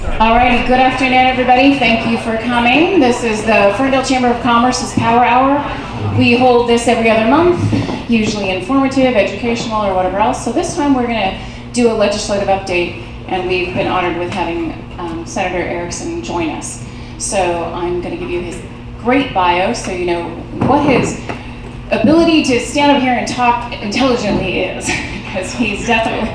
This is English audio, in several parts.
Alrighty, good afternoon, everybody. Thank you for coming. This is the Ferndale Chamber of Commerce's Power Hour. We hold this every other month, usually informative, educational, or whatever else. So this time we're going to do a legislative update, and we've been honored with having Senator Ericksen join us. So I'm going to give you his great bio so you know what his ability to stand up here and talk intelligently is, because he's definitely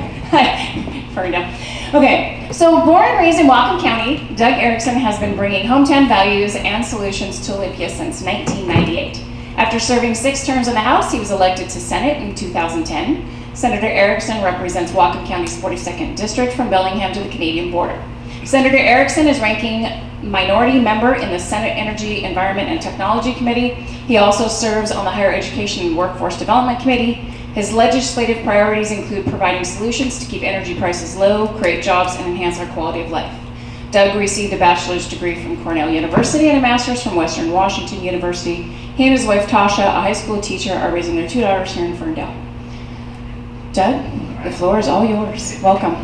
Ferndale. Okay, so born and raised in Whatcom County, Doug Ericksen has been bringing hometown values and solutions to Olympia since 1998. After serving 6 terms in the House, he was elected to Senate in 2010. Senator Ericksen represents Whatcom County's 42nd district from Bellingham to the Canadian border. Senator Ericksen is ranking minority member in the Senate Energy, Environment, and Technology Committee. He also serves on the Higher Education and Workforce Development Committee. His legislative priorities include providing solutions to keep energy prices low, create jobs, and enhance our quality of life. Doug received a bachelor's degree from Cornell University and a master's from Western Washington University. He and his wife, Tasha, a high school teacher, are raising their 2 daughters here in Ferndale. Doug, the floor is all yours. Welcome.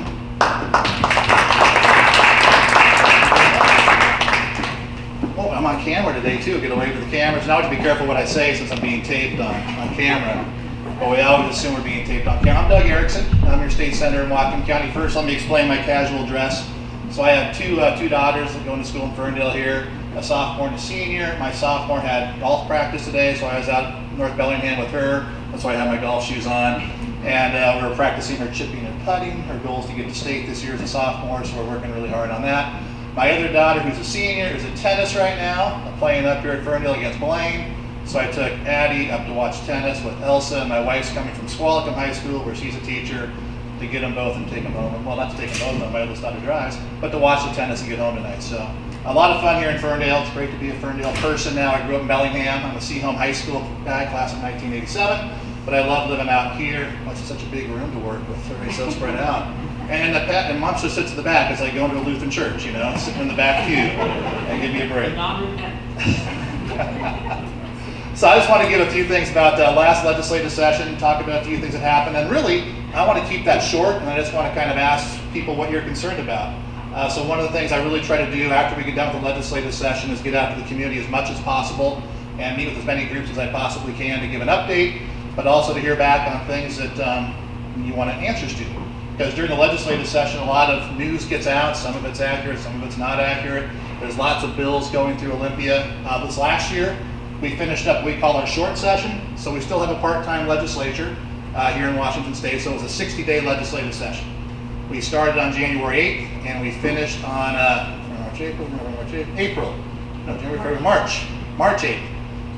Oh, I'm on camera today too. Get away with the cameras. Now I have to be careful what I say since I'm being taped on camera. But we always assume we're being taped on camera. I'm Doug Ericksen. I'm your state senator in Whatcom County. First, let me explain my casual dress. So I have two daughters that go to school in Ferndale here, a sophomore and a senior. My sophomore had golf practice today, so I was out North Bellingham with her. That's why I have my golf shoes on. And we were practicing her chipping and putting. Her goal is to get to state this year as a sophomore, so we're working really hard on that. My other daughter, who's a senior, is at tennis right now, playing up here at Ferndale against Blaine. So I took Addie up to watch tennis with Elsa, and my wife's coming from Squalicum High School, where she's a teacher, to get them both and take them home. Well, not to take them home, my oldest daughter drives, but to watch the tennis and get home tonight. So a lot of fun here in Ferndale. It's great to be a Ferndale person now. I grew up in Bellingham. I'm a Seahome High School guy, class of 1987, but I love living out here. It's such a big room to work with. Everybody's so spread out. And Mom just sits in the back as I go into a Lutheran church, sitting in the back pew and give me a break. So I just want to give a few things about the last legislative session, talk about a few things that happened, and really, I want to keep that short, and I just want to kind of ask people what you're concerned about. So one of the things I really try to do after we get done with the legislative session is get out to the community as much as possible and meet with as many groups as I possibly can to give an update, but also to hear back on things that you want answers to. Because during the legislative session, a lot of news gets out. Some of it's accurate, some of it's not accurate. There's lots of bills going through Olympia. This last year, we finished up what we call our short session. So we still have a part-time legislature here in Washington State. So it was a 60-day legislative session. We started on January 8th, and we finished on March 8th.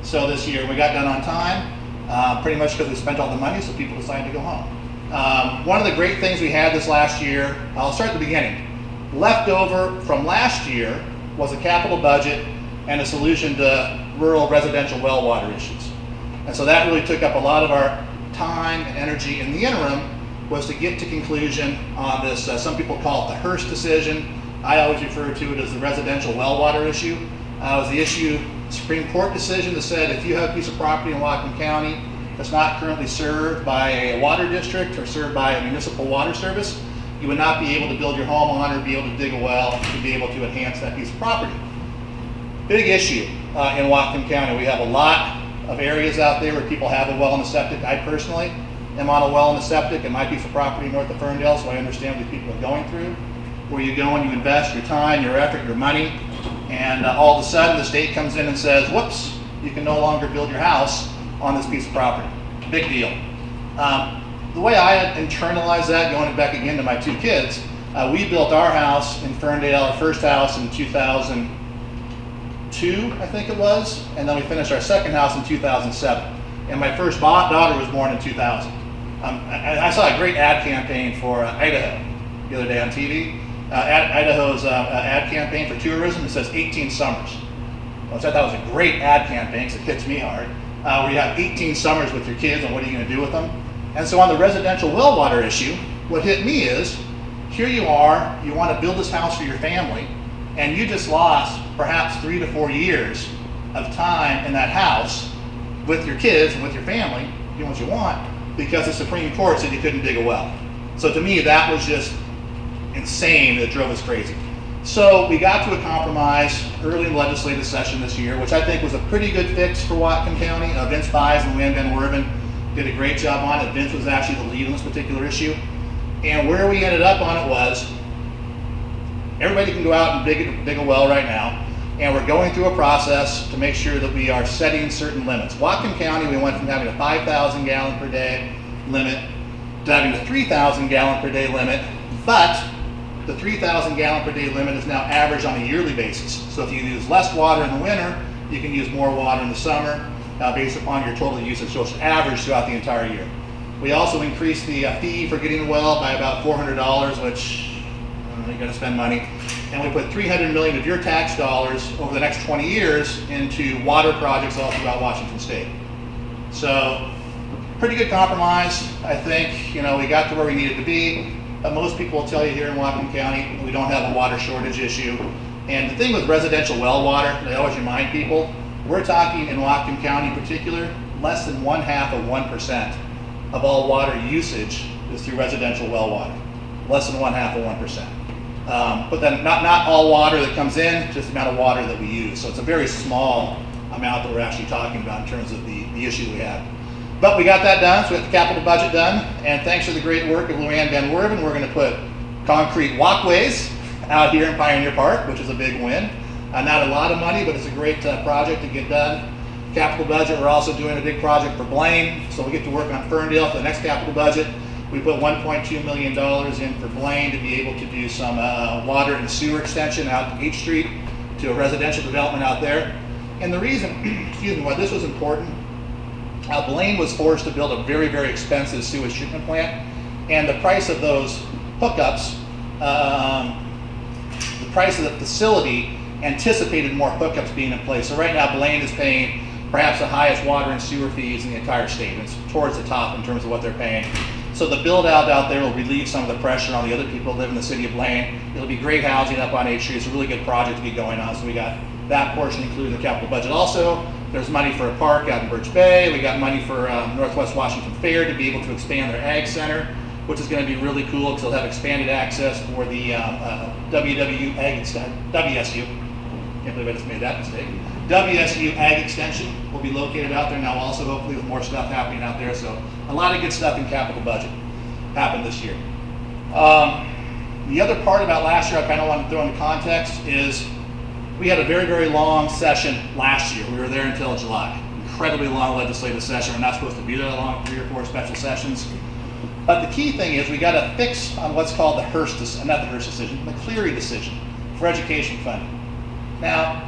So this year, we got done on time, pretty much because we spent all the money, so people decided to go home. One of the great things we had this last year, I'll start at the beginning. Left over from last year was a capital budget and a solution to rural residential well water issues. And so that really took up a lot of our time and energy in the interim, was to get to conclusion on this, some people call it the Hearst decision. I always refer to it as the residential well water issue. It was the issue, Supreme Court decision that said if you have a piece of property in Whatcom County that's not currently served by a water district or served by a municipal water service, you would not be able to build your home on or be able to dig a well to be able to enhance that piece of property. Big issue in Whatcom County. We have a lot of areas out there where people have a well and a septic. I personally am on a well and a septic in my piece of property north of Ferndale, so I understand what people are going through. Where you go and you invest your time, your effort, your money, and all of a sudden the state comes in and says, whoops, you can no longer build your house on this piece of property. Big deal. The way I had internalized that, going back again to my 2 kids, we built our house in Ferndale, our first house in 2002, I think it was, and then we finished our second house in 2007. And my first daughter was born in 2000. I saw a great ad campaign for Idaho the other day on TV. Idaho's ad campaign for tourism, it says 18 summers. Well, I thought that was a great ad campaign because it hits me hard. Where you have 18 summers with your kids and what are you going to do with them? And so on the residential well water issue, what hit me is, here you are, you want to build this house for your family, and you just lost perhaps 3 to 4 years of time in that house with your kids and with your family, doing what you want, because the Supreme Court said you couldn't dig a well. So to me, that was just insane. It drove us crazy. So we got to a compromise early in the legislative session this year, which I think was a pretty good fix for Whatcom County. Vince Pies and Luann Van Werven did a great job on it. Vince was actually the lead on this particular issue. And where we ended up on it was, everybody can go out and dig a well right now, and we're going through a process to make sure that we are setting certain limits. Whatcom County, we went from having a 5,000 gallon per day limit to having a 3,000 gallon per day limit, but the 3,000 gallon per day limit is now averaged on a yearly basis. So if you use less water in the winter, you can use more water in the summer based upon your total usage. So it's averaged throughout the entire year. We also increased the fee for getting a well by about $400, which you're going to spend money. And we put $300 million of your tax dollars over the next 20 years into water projects all throughout Washington State. So pretty good compromise. I think, we got to where we needed to be. Most people will tell you here in Whatcom County, we don't have a water shortage issue. And the thing with residential well water, I always remind people, we're talking in Whatcom County in particular, less than 1/2% of all water usage is through residential well water. Less than 1/2%. But then not all water that comes in, just the amount of water that we use. So it's a very small amount that we're actually talking about in terms of the issue we have. But we got that done, so we got the capital budget done, and thanks to the great work of Luann Van Werven, we're going to put concrete walkways out here in Pioneer Park, which is a big win. Not a lot of money, but it's a great project to get done. Capital budget, we're also doing a big project for Blaine, so we get to work on Ferndale for the next capital budget. We put $1.2 million in for Blaine to be able to do some water and sewer extension out to H Street to a residential development out there. And the reason, why this was important, Blaine was forced to build a very, very expensive sewage treatment plant, and the price of those hookups, the price of the facility anticipated more hookups being in place. So right now Blaine is paying perhaps the highest water and sewer fees in the entire state. It's towards the top in terms of what they're paying. So the build out there will relieve some of the pressure on the other people who live in the city of Blaine. It'll be great housing up on H Street. It's a really good project to be going on. So we got that portion included in the capital budget. Also, there's money for a park out in Birch Bay. We got money for Northwest Washington Fair to be able to expand their ag center, which is going to be really cool because they'll have expanded access for the WSU. Can't believe I just made that mistake. WSU Ag Extension will be located out there now also, hopefully with more stuff happening out there. So a lot of good stuff in capital budget happened this year. The other part about last year I kind of want to throw into context is we had a very, very long session last year. We were there until July. Incredibly long legislative session. We're not supposed to be there that long, 3 or 4 special sessions. But the key thing is we got a fix on what's called the the Cleary decision for education funding. Now,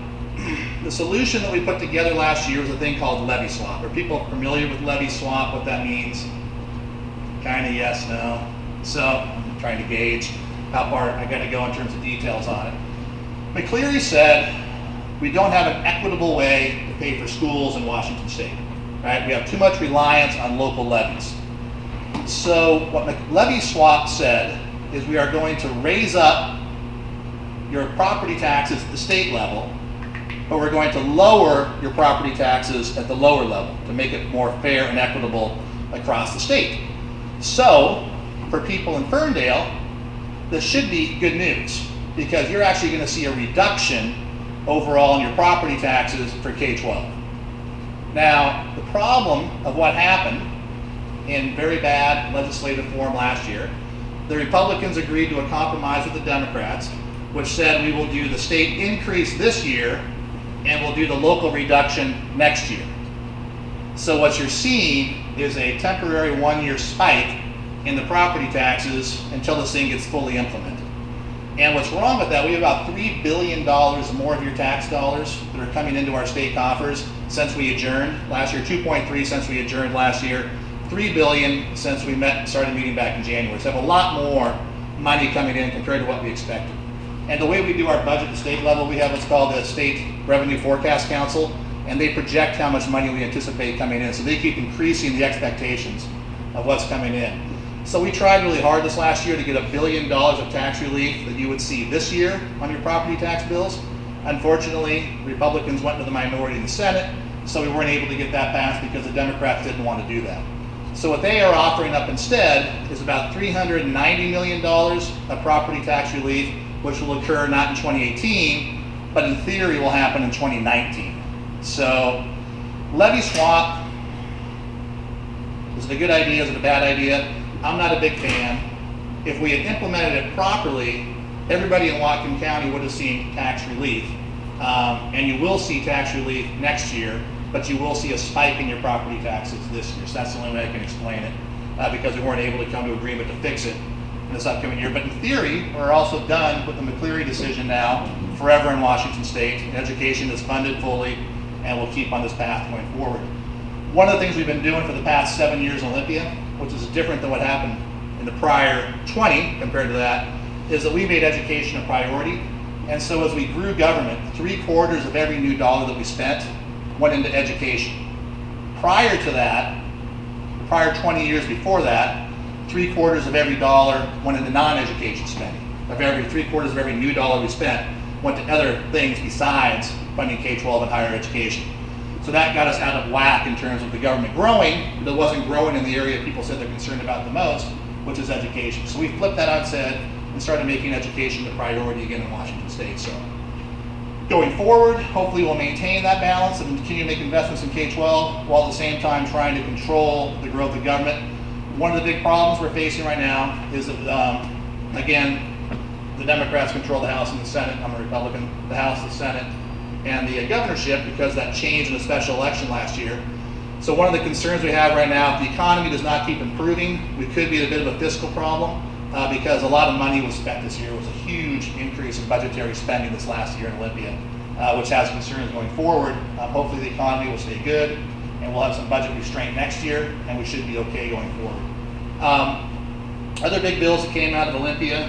the solution that we put together last year was a thing called levy swap. Are people familiar with levy swap, what that means? Kind of yes, no. So I'm trying to gauge how far I got to go in terms of details on it. McCleary said we don't have an equitable way to pay for schools in Washington State. Right? We have too much reliance on local levies. So what levy swap said is we are going to raise up your property taxes at the state level, but we're going to lower your property taxes at the lower level to make it more fair and equitable across the state. So for people in Ferndale, this should be good news because you're actually going to see a reduction overall in your property taxes for K-12. Now, the problem of what happened in very bad legislative form last year, the Republicans agreed to a compromise with the Democrats, which said we will do the state increase this year and we'll do the local reduction next year. So what you're seeing is a temporary 1-year spike in the property taxes until this thing gets fully implemented. And what's wrong with that, we have about $3 billion more of your tax dollars that are coming into our state coffers since we adjourned last year, 2.3 since we adjourned last year, $3 billion since we started meeting back in January. So we have a lot more money coming in compared to what we expected. And the way we do our budget at the state level, we have what's called the State Revenue Forecast Council, and they project how much money we anticipate coming in. So they keep increasing the expectations of what's coming in. So we tried really hard this last year to get $1 billion of tax relief that you would see this year on your property tax bills. Unfortunately, Republicans went to the minority in the Senate, so we weren't able to get that passed because the Democrats didn't want to do that. So what they are offering up instead is about $390 million of property tax relief which will occur not in 2018, but in theory will happen in 2019. So levy swap, is it a good idea? Is it a bad idea? I'm not a big fan. If we had implemented it properly, everybody in Whatcom County would have seen tax relief. And you will see tax relief next year, but you will see a spike in your property taxes this year. So that's the only way I can explain it, because we weren't able to come to agreement to fix it in this upcoming year. But in theory, we're also done with the McCleary decision now, forever in Washington State. Education is funded fully, and we'll keep on this path going forward. One of the things we've been doing for the past 7 years in Olympia, which is different than what happened in the prior 20 compared to that, is that we made education a priority. And so as we grew government, 3/4 of every new dollar that we spent went into education. Prior to that, prior 20 years before that, 3/4 of every dollar went into non-education spending. Of every 3/4 of every new dollar we spent went to other things besides funding K-12 and higher education. So that got us out of whack in terms of the government growing, but it wasn't growing in the area people said they're concerned about the most, which is education. So we flipped that on its head and started making education the priority again in Washington State. So going forward, hopefully we'll maintain that balance and continue to make investments in K-12 while at the same time trying to control the growth of government. One of the big problems we're facing right now is that, again, the Democrats control the House and the Senate. I'm a Republican. The House, the Senate, and the governorship, because that changed in the special election last year. So one of the concerns we have right now, if the economy does not keep improving, we could be at a bit of a fiscal problem, because a lot of money was spent this year. It was a huge increase in budgetary spending this last year in Olympia, which has concerns going forward. Hopefully the economy will stay good, and we'll have some budget restraint next year, and we should be okay going forward. Other big bills that came out of Olympia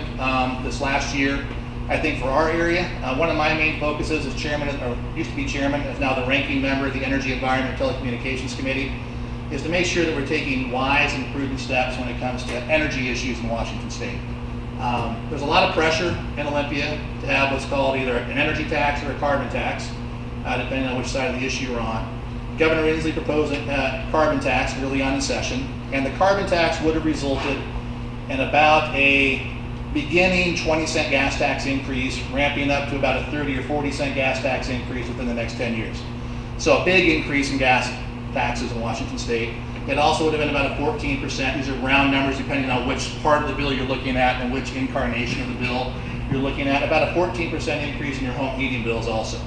this last year, I think for our area, one of my main focuses as chairman, or used to be chairman, is now the ranking member of the Energy, Environment, and Telecommunications Committee, is to make sure that we're taking wise and prudent steps when it comes to energy issues in Washington State. There's a lot of pressure in Olympia to have what's called either an energy tax or a carbon tax, depending on which side of the issue you're on. Governor Inslee proposed a carbon tax early on in session, and the carbon tax would have resulted in about a beginning 20-cent gas tax increase, ramping up to about a 30 or 40-cent gas tax increase within the next 10 years. So a big increase in gas taxes in Washington State. It also would have been about a 14%. These are round numbers depending on which part of the bill you're looking at and which incarnation of the bill you're looking at. About a 14% increase in your home heating bills also.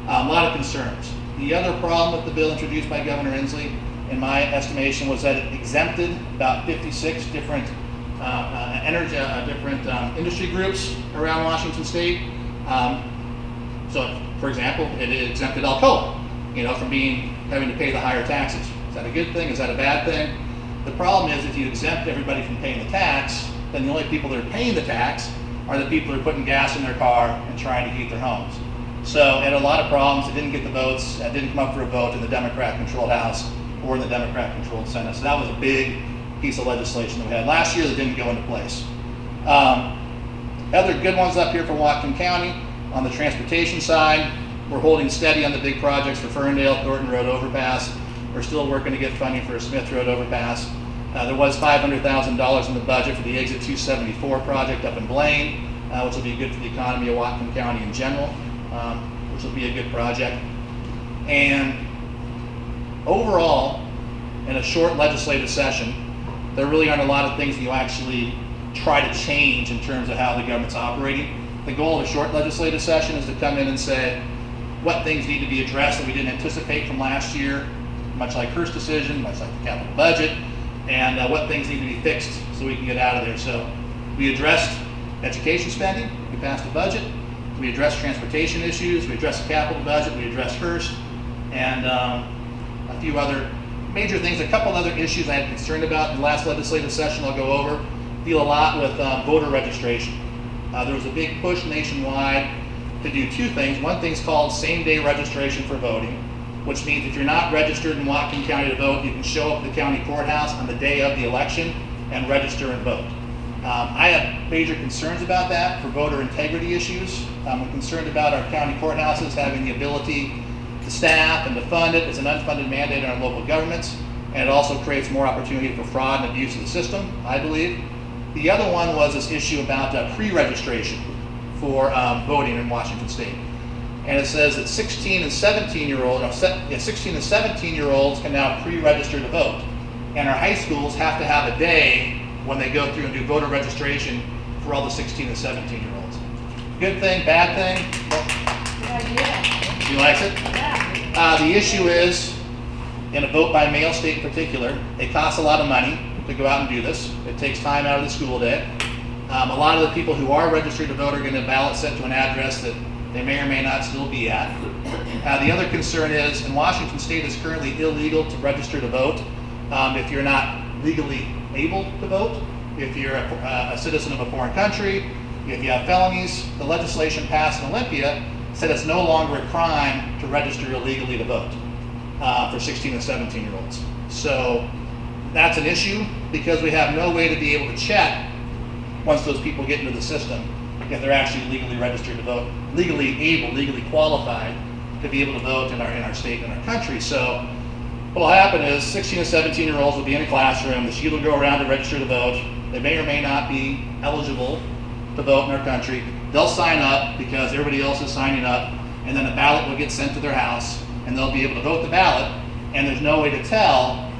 A lot of concerns. The other problem with the bill introduced by Governor Inslee, in my estimation, was that it exempted about 56 different industry groups around Washington State. So, for example, it exempted Alcoa, from having to pay the higher taxes. Is that a good thing? Is that a bad thing? The problem is, if you exempt everybody from paying the tax, then the only people that are paying the tax are the people who are putting gas in their car and trying to heat their homes. So it had a lot of problems. It didn't get the votes. It didn't come up for a vote in the Democrat-controlled House or in the Democrat-controlled Senate. So that was a big piece of legislation that we had last year that didn't go into place. Other good ones up here for Whatcom County. On the transportation side, we're holding steady on the big projects for Ferndale, Thornton Road overpass. We're still working to get funding for a Smith Road overpass. There was $500,000 in the budget for the Exit 274 project up in Blaine, which will be good for the economy of Whatcom County in general, which will be a good project. And overall, in a short legislative session, there really aren't a lot of things that you actually try to change in terms of how the government's operating. The goal of a short legislative session is to come in and say what things need to be addressed that we didn't anticipate from last year, much like Hearst's decision, much like the capital budget, and what things need to be fixed so we can get out of there. So we addressed education spending, we passed a budget, we addressed transportation issues, we addressed the capital budget, we addressed Hearst, and a few other major things. A couple other issues I had concerned about in the last legislative session I'll go over. Deal a lot with voter registration. There was a big push nationwide to do two things. One thing's called same-day registration for voting, which means if you're not registered in Whatcom County to vote, you can show up at the county courthouse on the day of the election and register and vote. I have major concerns about that for voter integrity issues. I'm concerned about our county courthouses having the ability to staff and to fund it. It's an unfunded mandate in our local governments, and it also creates more opportunity for fraud and abuse of the system, I believe. The other one was this issue about pre-registration for voting in Washington State. And it says that 16 and 17-year-olds can now pre-register to vote. And our high schools have to have a day when they go through and do voter registration for all the 16 and 17-year-olds. Good thing, bad thing? Good idea. You like it? Yeah. The issue is, in a vote by mail state in particular, it costs a lot of money to go out and do this. It takes time out of the school day. A lot of the people who are registered to vote are getting a ballot sent to an address that they may or may not still be at. The other concern is, in Washington State, it's currently illegal to register to vote if you're not legally able to vote, if you're a citizen of a foreign country, if you have felonies. The legislation passed in Olympia said it's no longer a crime to register illegally to vote for 16 and 17-year-olds. So that's an issue because we have no way to be able to check once those people get into the system if they're actually legally registered to vote, legally able, legally qualified to be able to vote in our state and our country. So what will happen is 16 and 17-year-olds will be in a classroom. The sheet will go around to register to vote. They may or may not be eligible to vote in our country. They'll sign up because everybody else is signing up, and then a ballot will get sent to their house, and they'll be able to vote the ballot, and there's no way to tell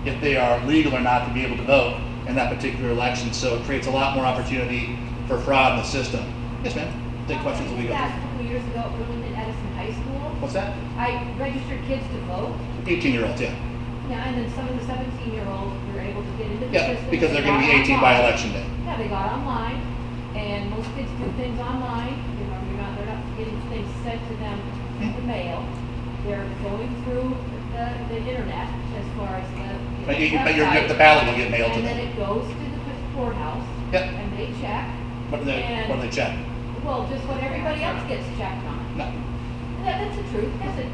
if they are legal or not to be able to vote in that particular election. So it creates a lot more opportunity for fraud in the system. Yes, ma'am. Take questions as we go Yeah, a through. couple years ago, at Bloomington Edison High School, What's that? I registered kids to vote. 18-year-olds, yeah. Yeah, and then some of the 17-year-olds were able to get into the Yeah, system. because they're going to be 18 by election day. Yeah, they got online, and most kids do things online. They're not getting things sent to them in the mail. They're going through the internet as far as the But website. the ballot will get mailed to And then them. it goes to the courthouse, Yep. and they check. What do they check? Well, just what everybody else gets checked on. No, That's the truth. Yes, they do.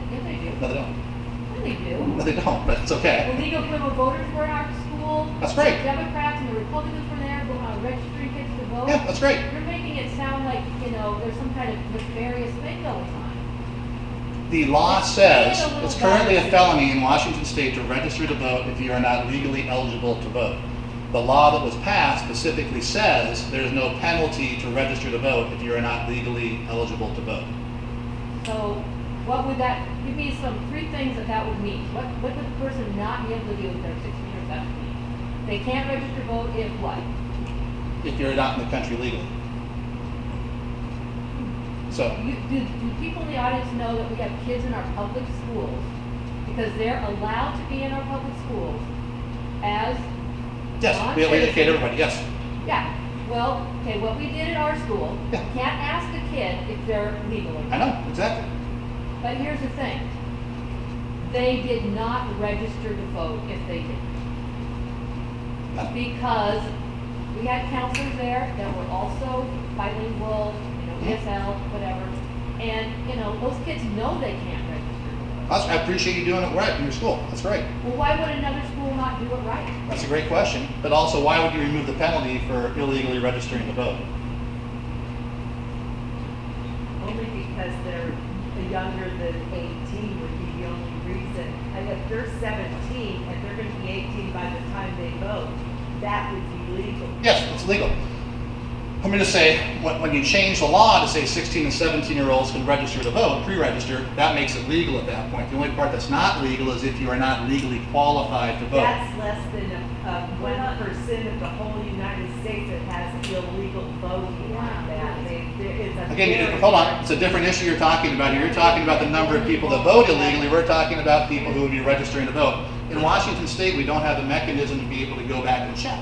no, they don't. Yeah, they do. No, they don't, but it's okay. The legal criminal voters were in our school. That's great. The Democrats and the Republicans were there, registering kids to vote. Yeah, that's great. You're making it sound like, there's some kind of nefarious thing going on. The law says it's currently a felony in Washington State to register to vote if you are not legally eligible to vote. The law that was passed specifically says there is no penalty to register to vote if you are not legally eligible to vote. So what would that, give me three things that would mean. What would the person not be able to do if they're 16 or 17? They can't register to vote if what? If you're not in the country legally. So, Do people in the audience know that we have kids in our public schools because they're allowed to be in our public schools as yes, we educate everybody, yes. Yeah. Well, okay, what we did at our school, Yeah. you can't ask a kid if they're legal or not. I know, exactly. But here's the thing. They did not register to vote if they did. No. Because we had counselors there that were also bilingual, ESL, whatever. And, those kids know they can't register to vote. I appreciate you doing it right in your school. That's great. Well, why would another school not do it right? That's a great question. But also, why would you remove the penalty for illegally registering to vote? Only because they're younger than 18 would be the only reason. And if they're 17 and they're going to be 18 by the time they vote, that would be legal. Yes, it's legal. I'm going to say, when you change the law to say 16 and 17-year-olds can register to vote, pre-register, that makes it legal at that point. The only part that's not legal is if you are not legally qualified to vote. That's less than 1% of the whole United States that has illegal voting like that. Again, hold on, it's a different issue you're talking about here. You're talking about the number of people that vote illegally. We're talking about people who would be registering to vote. In Washington State, we don't have the mechanism to be able to go back and check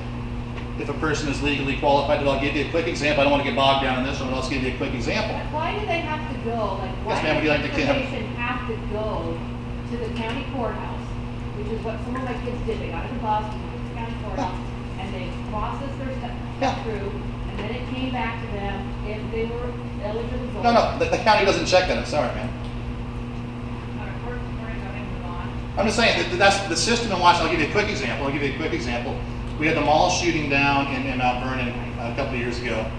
if a person is legally qualified. I'll give you a quick example. I don't want to get bogged down in this one, but I'll give you a quick example. Why do they have to go? Why Yes, ma'am, would you does like to information have to go to the county courthouse, which is what some of my kids did. They got in the bus, went to the county courthouse, and they processed their stuff Yeah. through, and then it came back to them if they were eligible to vote. No, the county doesn't check that. I'm sorry, man. I'm just saying that that's the system in Washington. I'll give you a quick example. We had the mall shooting down in Mount Vernon a couple of years ago.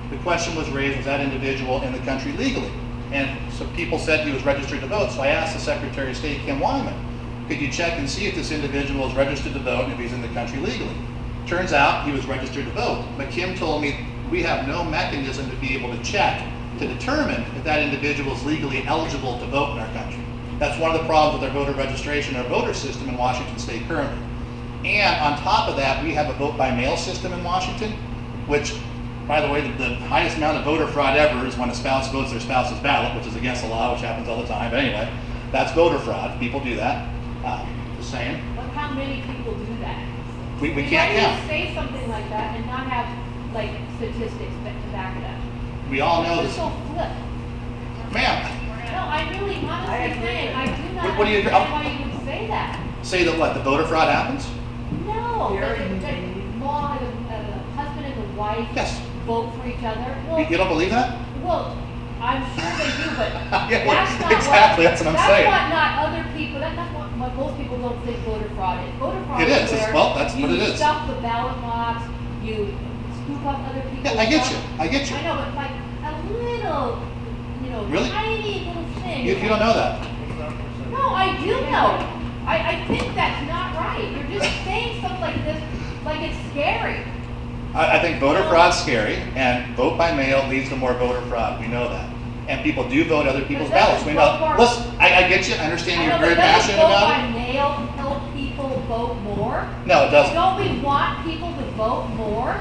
The question was raised, was that individual in the country legally? And so people said he was registered to vote. So I asked the Secretary of State, Kim Wyman, could you check and see if this individual is registered to vote and if he's in the country legally? Turns out he was registered to vote. But Kim told me we have no mechanism to be able to check to determine if that individual is legally eligible to vote in our country. That's one of the problems with our voter registration, our voter system in Washington State currently. And on top of that, we have a vote by mail system in Washington, which, by the way, the highest amount of voter fraud ever is when a spouse votes their spouse's ballot, which is against the law, which happens all the time. But anyway, that's voter fraud. People do that. Just saying. But how many people do that? We can't Why do you count. say something like that and not have, like, statistics to back it up? We all know It's this. so flip. Ma'am, No, I really honestly saying, I do not What do you- understand why you would say that. say that what, the voter fraud happens? No, Very that indeed. law, the husband and the wife Yes. vote for each other. You don't believe that? Well, I'm sure they do, but Yeah, well, that's not exactly, that's what I'm saying. That's what not other people, that's not what most people don't think voter fraud is. Voter fraud It is. is where Well, that's what it you is. stuff the ballot box, you scoop up other people's Yeah, I get you. stuff. I get you. I know, but like a little, Really? tiny little thing. You don't know that. No, I do know. I think that's not right. You're just saying stuff like this, like it's scary. I think voter fraud's scary, and vote by mail leads to more voter fraud. We know that. And people do vote other people's But doesn't ballots. We vote know. for- Listen, I get you. I understand you're I know, very but doesn't passionate about it. vote by mail help people vote more? No, it doesn't. Don't we want people to vote more?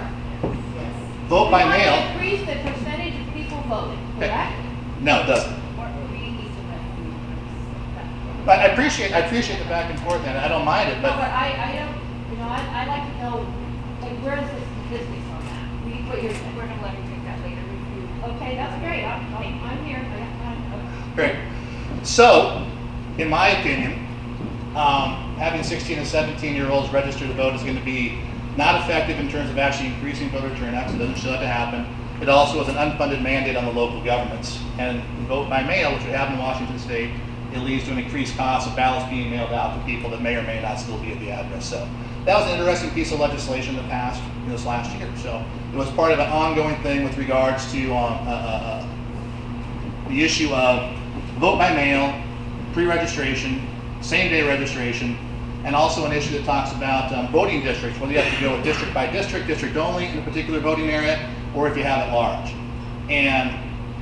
Vote by mail. We want to increase the percentage of people voting, correct? No, it doesn't. But I appreciate the back and forth, and I don't mind it. No, But but I don't, I like to know, like, where's the statistics on that? What you're saying. We're gonna let her take that later with you. Okay, that's great. I'm here. I got time. Okay. great. So, in my opinion, having 16 and 17-year-olds register to vote is going to be not effective in terms of actually increasing voter turnout, so it doesn't show that to happen. It also is an unfunded mandate on the local governments. And vote by mail, which we have in Washington State, it leads to an increased cost of ballots being mailed out to people that may or may not still be at the address. So that was an interesting piece of legislation that passed this last year. So it was part of an ongoing thing with regards to the issue of vote by mail, pre-registration, same-day registration, and also an issue that talks about voting districts, whether you have to go district by district, district only in a particular voting area, or if you have it large. And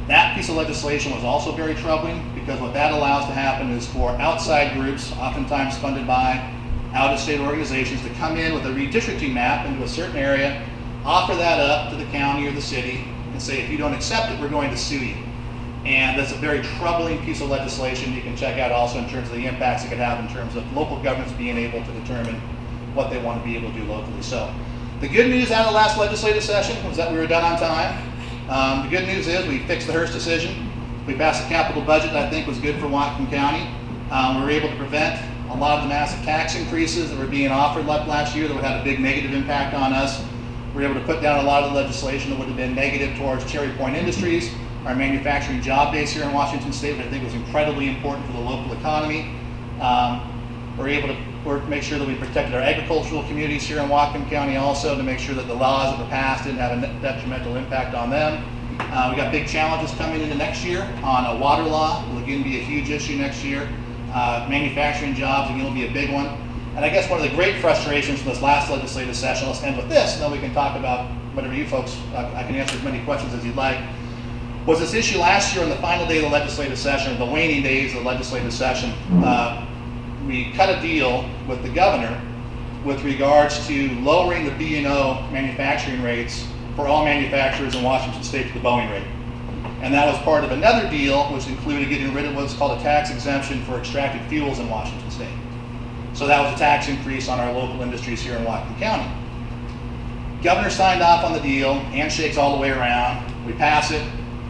that piece of legislation was also very troubling, because what that allows to happen is for outside groups, oftentimes funded by out-of-state organizations, to come in with a redistricting map into a certain area, offer that up to the county or the city, and say, if you don't accept it, we're going to sue you. And that's a very troubling piece of legislation. You can check out also in terms of the impacts it could have in terms of local governments being able to determine what they want to be able to do locally. So the good news out of the last legislative session was that we were done on time. The good news is we fixed the Hearst decision. We passed a capital budget that I think was good for Whatcom County. We were able to prevent a lot of the massive tax increases that were being offered last year that would have a big negative impact on us. We were able to put down a lot of the legislation that would have been negative towards Cherry Point Industries, our manufacturing job base here in Washington State, which I think was incredibly important for the local economy. We're able to make sure that we protected our agricultural communities here in Whatcom County also, to make sure that the laws that were passed didn't have a detrimental impact on them. We got big challenges coming into next year on a water law. Will again be a huge issue next year. Manufacturing jobs again will be a big one. And I guess one of the great frustrations from this last legislative session, let's end with this, and then we can talk about whatever you folks, I can answer as many questions as you'd like, was this issue last year on the final day of the legislative session, or the waning days of the legislative session. We cut a deal with the governor with regards to lowering the B&O manufacturing rates for all manufacturers in Washington State to the Boeing rate. And that was part of another deal, which included getting rid of what's called a tax exemption for extracted fuels in Washington State. So that was a tax increase on our local industries here in Whatcom County. Governor signed off on the deal, handshakes all the way around. We pass it.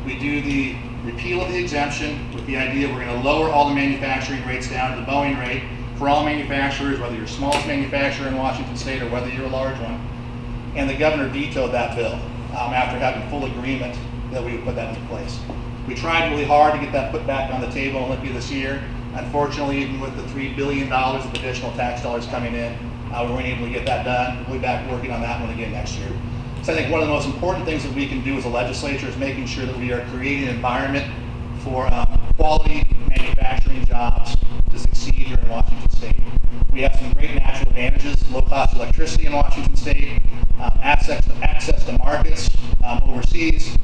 We do the repeal of the exemption with the idea we're going to lower all the manufacturing rates down to the Boeing rate for all manufacturers, whether you're the smallest manufacturer in Washington State or whether you're a large one. And the governor vetoed that bill after having full agreement that we would put that into place. We tried really hard to get that put back on the table in Olympia this year. Unfortunately, even with the $3 billion of additional tax dollars coming in, we weren't able to get that done. We'll be back working on that one again next year. So I think one of the most important things that we can do as a legislature is making sure that we are creating an environment for quality manufacturing jobs to to succeed here in Washington State. We have some great natural advantages, low-cost electricity in Washington State, access to markets overseas,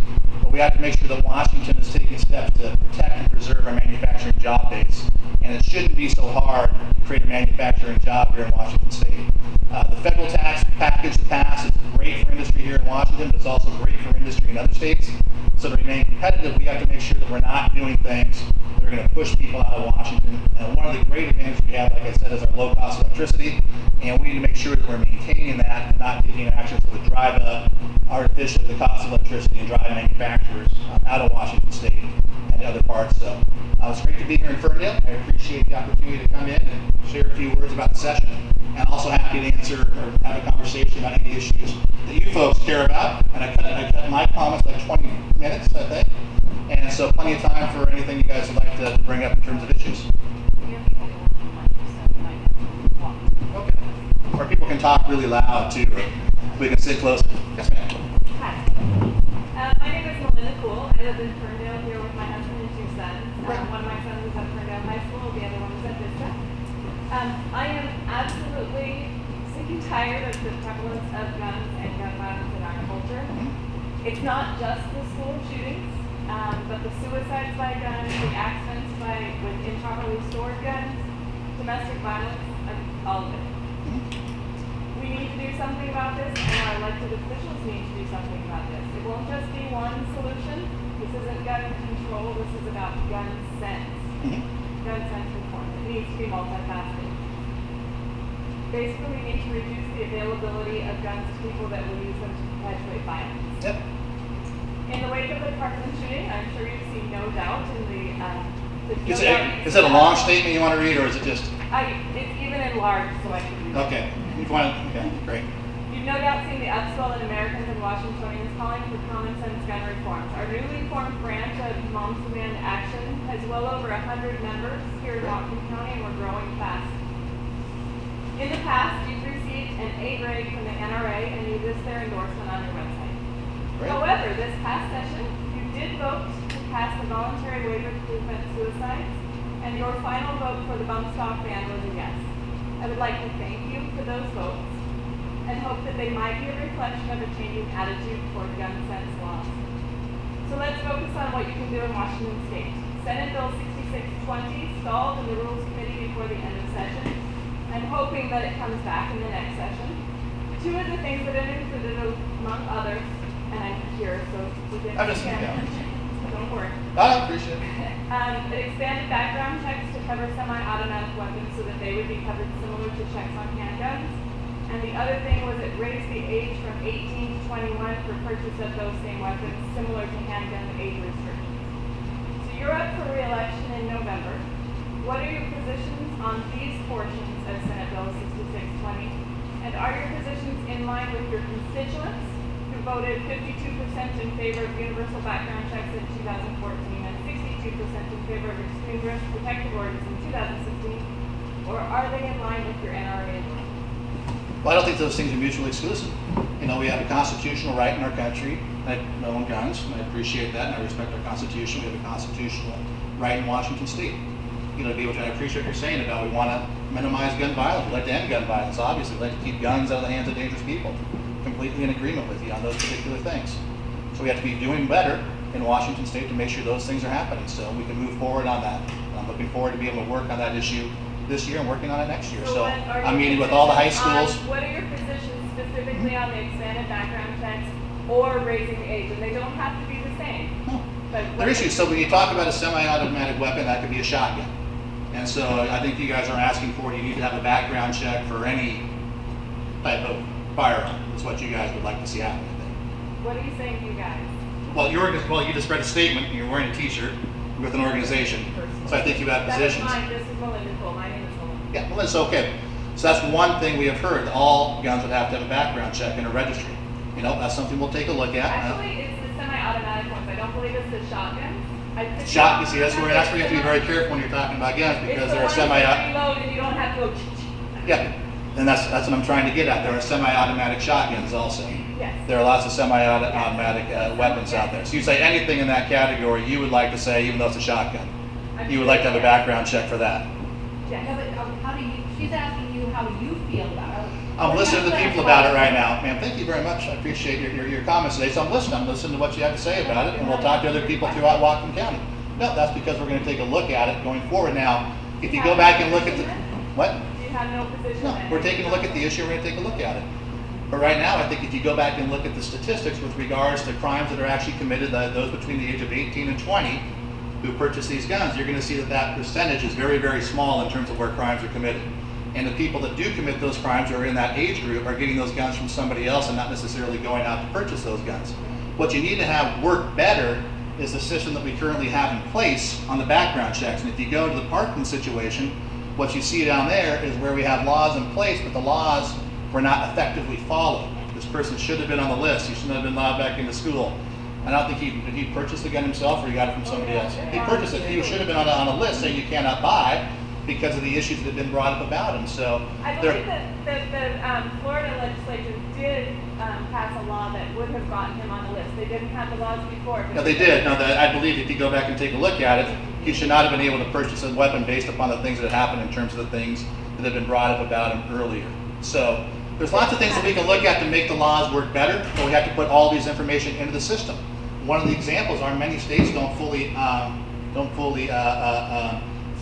but we have to make sure that Washington is taking steps to protect and preserve our manufacturing job base. And it shouldn't be so hard to create a manufacturing job here in Washington State. The federal tax package that passed is great for industry here in Washington, but it's also great for industry in other states. So to remain competitive, we have to make sure that we're not doing things that are going to push people out of Washington. And one of the great advantages we have, like I said, is our low-cost electricity. And we need to make sure that we're maintaining that and not taking actions that would drive up artificially the cost of electricity and drive manufacturers out of Washington State and other parts. So it's great to be here in Ferndale. I appreciate the opportunity to come in and share a few words about the session. And also happy to answer or have a conversation about any issues that you folks care about. And I cut my comments like 20 minutes, I think. And so plenty of time for anything you guys would like to bring up in terms of issues. Okay. Or people can talk really loud too, or we can sit closer. Yes, ma'am. Hi. My name is Melinda Cool. I live in Ferndale here with my husband and two sons. One of my sons is at Ferndale High School, the other one is at Vista. I am absolutely sick and tired of the prevalence of guns and gun violence in our culture. It's not just the school shootings, but the suicides by guns, the accidents with improperly stored guns, domestic violence, all of it. We need to do something about this, and our elected officials need to do something about this. It won't just be one solution. This isn't gun control, this is about gun sense. Gun sense reform. It needs to be multifaceted. Basically, we need to reduce the availability of guns to people that will use them to perpetuate violence. Yep. In the wake of the Parkland shooting, I'm sure you've seen no doubt in the Is it a long statement you want to read, or is it just? It's even enlarged, so I can read it. Okay. If you want to, okay, great. You've no doubt seen the upswell in Americans and Washingtonians calling for common sense gun reforms. Our newly formed branch of Moms Demand Action has well over 100 members here in Washington County, and we're growing fast. In the past, you've received an 8 rate from the NRA, and you list their endorsement on your website. Great. However, this past session, you did vote to pass the voluntary waiver to prevent suicides, and your final vote for the bump stock ban was a yes. I would like to thank you for those votes and hope that they might be a reflection of a changing attitude toward gun sense laws. So let's focus on what you can do in Washington State. Senate Bill 6620 stalled in the Rules Committee before the end of session. I'm hoping that it comes back in the next session. Two of the things that it included, among others, and I'm here, so we get I'm just, don't worry. I appreciate it. It expanded background checks to cover semi-automatic weapons so that they would be covered similar to checks on handguns. And the other thing was it raised the age from 18 to 21 for purchase of those same weapons, similar to handgun age restrictions. So you're up for re-election in November. What are your positions on these portions of Senate Bill 6620? And are your positions in line with your constituents who voted 52% in favor of universal background checks in 2014 and 62% in favor of extreme risk protective orders in 2016? Or are they in line with your NRA? Well, I don't think those things are mutually exclusive. You know, we have a constitutional right in our country to own guns, and I appreciate that, and I respect our Constitution. We have a constitutional right in Washington State. You know, to be able to, I appreciate what you're saying about we want to minimize gun violence. We'd like to end gun violence, obviously. We'd like to keep guns out of the hands of dangerous people. Completely in agreement with you on those particular things. So we have to be doing better in Washington State to make sure those things are happening, so we can move forward on that. And I'm looking forward to be able to work on that issue this year and working on it next year. So I'm meeting with all the high schools. What are your positions specifically on the expanded background checks or raising the age? And they don't have to be the same. No. But There are issues. So when you talk about a semi-automatic weapon, that could be a shotgun. And so I think you guys are asking for, do you need to have a background check for any type of firearm? That's what you guys would like to see happen, I think. what are you saying, you guys? Well, you just read a statement, and you're wearing a t-shirt with an organization. So I think you have That is positions. mine. This is Melinda Cole. My name is Melinda. Yeah, well, that's okay. So that's one thing we have heard, that all guns would have to have a background check and a registry. You know, that's something we'll take a look at. Actually, it's the semi-automatic ones. I don't believe it's the shotguns. You see, that's where you have to be very careful when you're talking about guns, because they're It's the semi. ones that reload and you don't have to go. Yeah, and that's what I'm trying to get at. There are semi-automatic shotguns also. Yes. There are lots of semi-automatic weapons out there. So you say anything in that category, you would like to say, even though it's a shotgun, you would like to have a background check for that. Yeah, no, but how do you, she's asking you how you feel about it. I'm listening to the people about it right now. Ma'am, thank you very much. I appreciate your comments today. So I'm listening. I'm listening to what you have to say about it, and we'll talk to other people throughout Whatcom County. No, that's because we're going to take a look at it going forward. Now, if you go back and look at the, what? You have no position No, in it. we're taking a look at the issue. We're going to take a look at it. But right now, I think if you go back and look at the statistics with regards to crimes that are actually committed, those between the age of 18 and 20 who purchase these guns, you're going to see that that percentage is very, very small in terms of where crimes are committed. And the people that do commit those crimes who are in that age group are getting those guns from somebody else and not necessarily going out to purchase those guns. What you need to have work better is the system that we currently have in place on the background checks. And if you go to the parking situation, what you see down there is where we have laws in place, but the laws were not effectively followed. This person should have been on the list. He shouldn't have been allowed back into school. I don't think did he purchase the gun himself or he got it from somebody else? He purchased it. He should have been on a list saying you cannot buy because of the issues that have been brought up about him. So I believe that the Florida legislature did pass a law that would have gotten him on the list. They didn't have the laws before. no, they did. No, I believe if you go back and take a look at it, he should not have been able to purchase a weapon based upon the things that happened in terms of the things that have been brought up about him earlier. So there's lots of things that we can look at to make the laws work better, but we have to put all these information into the system. One of the examples are many states don't fully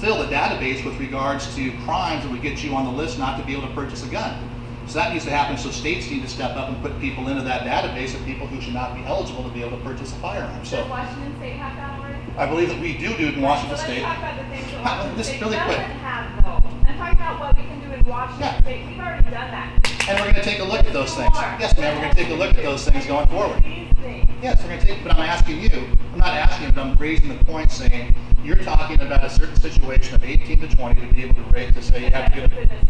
fill the database with regards to crimes that would get you on the list not to be able to purchase a gun. So that needs to happen. So states need to step up and put people into that database of people who should not be eligible to be able to purchase a firearm. So Does Washington State have that already? I believe that we do it in Washington So State. let's talk about the things that How- Washington this State really doesn't quick. have though. I'm talking about what we can do in Washington Yeah. State. We've already done that. And we're going to take a look at those things. Yes, ma'am, we're going to take a look at those things going forward. These things. Yes, we're going to take, but I'm asking you, I'm not asking you, but I'm raising the point saying, you're talking about a certain situation of 18 to 20 to be able to rate to say you have to get That's within the